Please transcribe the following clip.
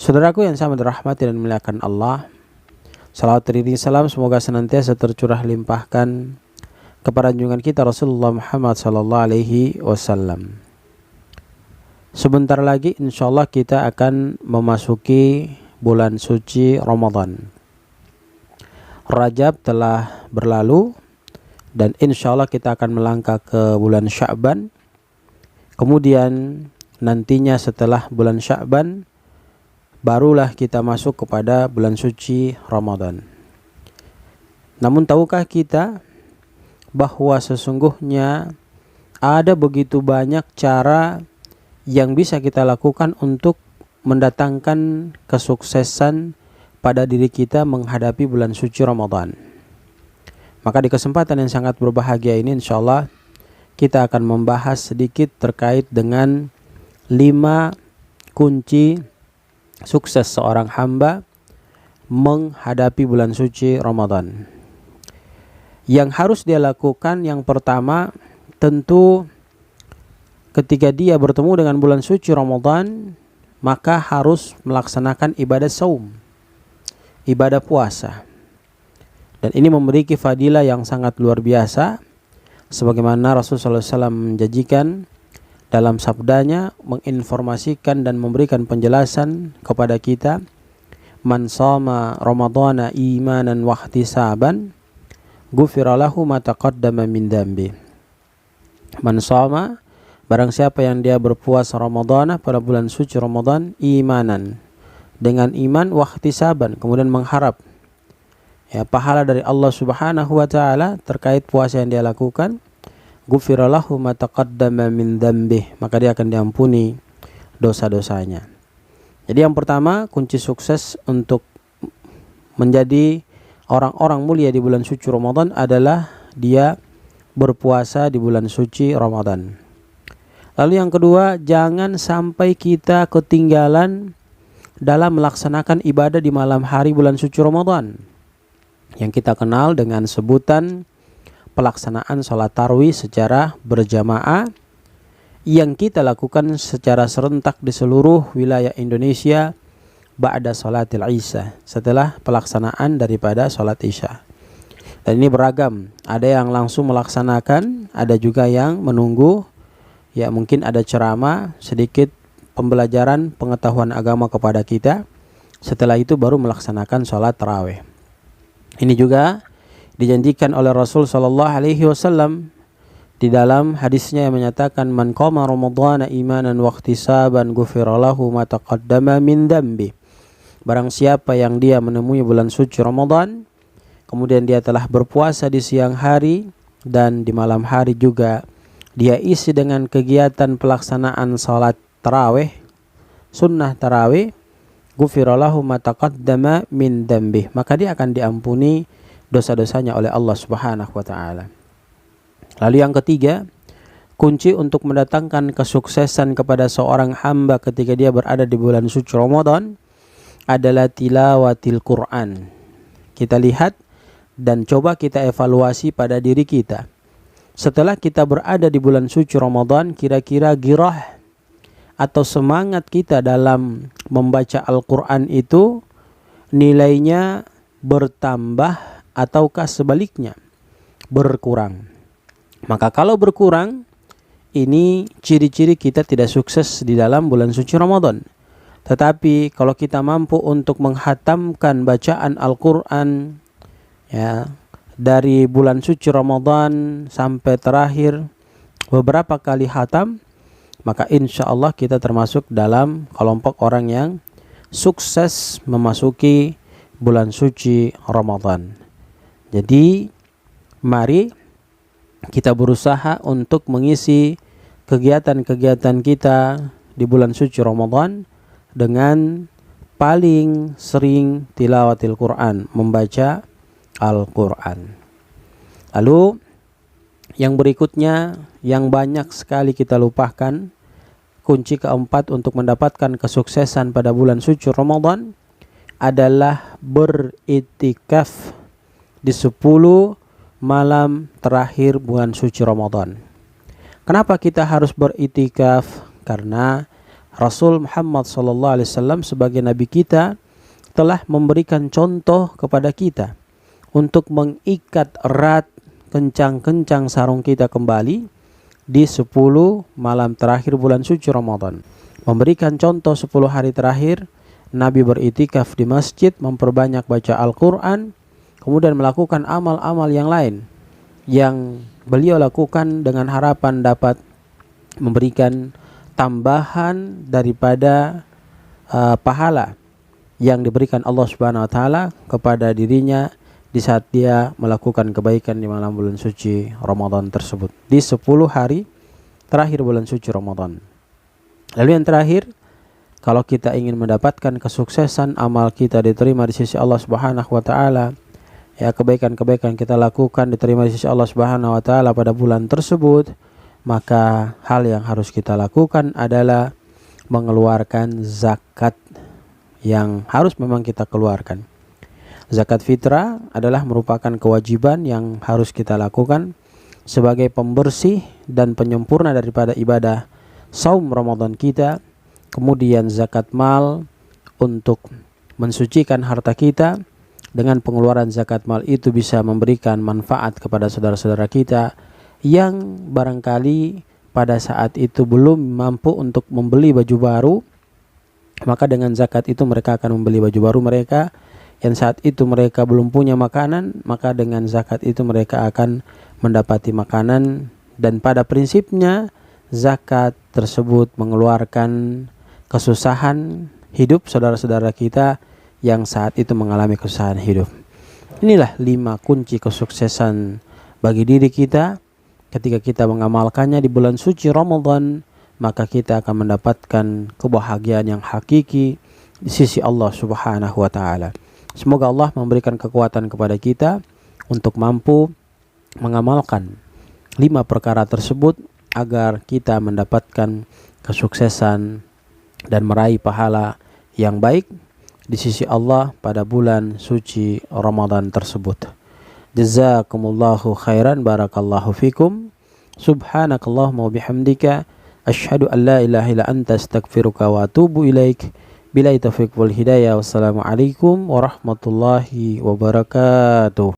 Saudaraku yang sama dirahmati dan dimuliakan Allah, salawat teriring salam semoga senantiasa tercurah limpahkan kepada junjungan kita Rasulullah Muhammad sallallahu alaihi wasallam. Sebentar lagi insyaallah kita akan memasuki bulan suci Ramadan. Rajab telah berlalu dan insyaallah kita akan melangkah ke bulan Sya'ban. Kemudian nantinya setelah bulan Sya'ban barulah kita masuk kepada bulan suci Ramadan. Namun tahukah kita bahwa sesungguhnya ada begitu banyak cara yang bisa kita lakukan untuk mendatangkan kesuksesan pada diri kita menghadapi bulan suci Ramadan. Maka di kesempatan yang sangat berbahagia ini insyaallah kita akan membahas sedikit terkait dengan 5 kunci sukses seorang hamba menghadapi bulan suci Ramadan. Yang harus dia lakukan yang pertama tentu ketika dia bertemu dengan bulan suci Ramadan, maka harus melaksanakan ibadah saum, ibadah puasa. Dan ini memiliki fadilah yang sangat luar biasa, sebagaimana Rasulullah SAW menjanjikan dalam sabdanya, menginformasikan dan memberikan penjelasan kepada kita, man shama ramadhana imanan wa ihtisaban ghufira lahu ma taqaddama min dambi. Man shama, barang siapa yang dia berpuasa Ramadhana pada bulan suci Ramadan imanan, dengan iman wa ihtisaban, kemudian mengharap pahala dari Allah Subhanahu wa taala terkait puasa yang dia lakukan, ghufira lahu ma taqaddama min dzambih, maka dia akan diampuni dosa-dosanya. Jadi yang pertama, kunci sukses untuk menjadi orang-orang mulia di bulan suci Ramadan adalah dia berpuasa di bulan suci Ramadan. Lalu yang kedua, jangan sampai kita ketinggalan dalam melaksanakan ibadah di malam hari bulan suci Ramadan, yang kita kenal dengan sebutan pelaksanaan sholat tarawih secara berjamaah yang kita lakukan secara serentak di seluruh wilayah Indonesia ba'da sholatil isya, setelah pelaksanaan daripada sholat isya. Dan ini beragam, ada yang langsung melaksanakan, ada juga yang menunggu, mungkin ada ceramah, sedikit pembelajaran pengetahuan agama kepada kita, setelah itu baru melaksanakan sholat tarawih. Ini juga dijanjikan oleh Rasul sallallahu alaihi wasallam di dalam hadisnya yang menyatakan, man qama ramadhana imanan wa ihtisaban ghufira lahu ma taqaddama min dambi. Barang siapa yang dia menemui bulan suci Ramadan, kemudian dia telah berpuasa di siang hari dan di malam hari juga dia isi dengan kegiatan pelaksanaan salat tarawih, sunnah tarawih, ghufira lahu ma taqaddama min dambi, maka dia akan diampuni dosa-dosanya oleh Allah Subhanahu wa taala. Lalu yang ketiga, kunci untuk mendatangkan kesuksesan kepada seorang hamba ketika dia berada di bulan suci Ramadan adalah tilawatil Quran. Kita lihat dan coba kita evaluasi pada diri kita. Setelah kita berada di bulan suci Ramadan, kira-kira girah atau semangat kita dalam membaca Al-Quran itu nilainya bertambah ataukah sebaliknya berkurang. Maka kalau berkurang, ini ciri-ciri kita tidak sukses di dalam bulan suci Ramadan. Tetapi kalau kita mampu untuk menghatamkan bacaan Al-Quran dari bulan suci Ramadan sampai terakhir beberapa kali hatam, maka insya Allah kita termasuk dalam kelompok orang yang sukses memasuki bulan suci Ramadan. Jadi mari kita berusaha untuk mengisi kegiatan-kegiatan kita di bulan suci Ramadan dengan paling sering tilawatil Quran, membaca Al-Quran. Lalu yang berikutnya yang banyak sekali kita lupakan, kunci keempat untuk mendapatkan kesuksesan pada bulan suci Ramadan adalah beritikaf di 10 malam terakhir bulan suci Ramadan. Kenapa kita harus beritikaf? Karena Rasul Muhammad SAW sebagai Nabi kita telah memberikan contoh kepada kita untuk mengikat erat kencang-kencang sarung kita kembali di 10 malam terakhir bulan suci Ramadan. Memberikan contoh 10 hari terakhir, Nabi beritikaf di masjid, memperbanyak baca Al-Quran, kemudian melakukan amal-amal yang lain yang beliau lakukan dengan harapan dapat memberikan tambahan daripada pahala yang diberikan Allah Subhanahu wa taala kepada dirinya di saat dia melakukan kebaikan di malam bulan suci Ramadan tersebut, di 10 hari terakhir bulan suci Ramadan. Lalu yang terakhir, kalau kita ingin mendapatkan kesuksesan amal kita diterima di sisi Allah Subhanahu wa taala, ya kebaikan-kebaikan kita lakukan diterima di sisi Allah Subhanahu wa taala pada bulan tersebut, maka hal yang harus kita lakukan adalah mengeluarkan zakat yang harus memang kita keluarkan. Zakat fitrah adalah merupakan kewajiban yang harus kita lakukan sebagai pembersih dan penyempurna daripada ibadah saum Ramadan kita. Kemudian zakat mal untuk mensucikan harta kita. Dengan pengeluaran zakat mal itu bisa memberikan manfaat kepada saudara-saudara kita yang barangkali pada saat itu belum mampu untuk membeli baju baru. Maka dengan zakat itu mereka akan membeli baju baru mereka. Yang saat itu mereka belum punya makanan, maka dengan zakat itu mereka akan mendapati makanan. Dan pada prinsipnya zakat tersebut mengeluarkan kesusahan hidup saudara-saudara kita yang saat itu mengalami kesusahan hidup. Inilah 5 kunci kesuksesan bagi diri kita. Ketika kita mengamalkannya di bulan suci Ramadan, maka kita akan mendapatkan kebahagiaan yang hakiki di sisi Allah Subhanahu wa taala. Semoga Allah memberikan kekuatan kepada kita untuk mampu mengamalkan 5 perkara tersebut agar kita mendapatkan kesuksesan dan meraih pahala yang baik di sisi Allah pada bulan suci Ramadan tersebut. Jazakumullahu khairan, barakallahu fikum. Subhanakallahumma wa bihamdika asyhadu an la ilaha illa anta astaghfiruka wa atubu ilaik. Billahi taufiq wal hidayah. Wassalamualaikum warahmatullahi wabarakatuh.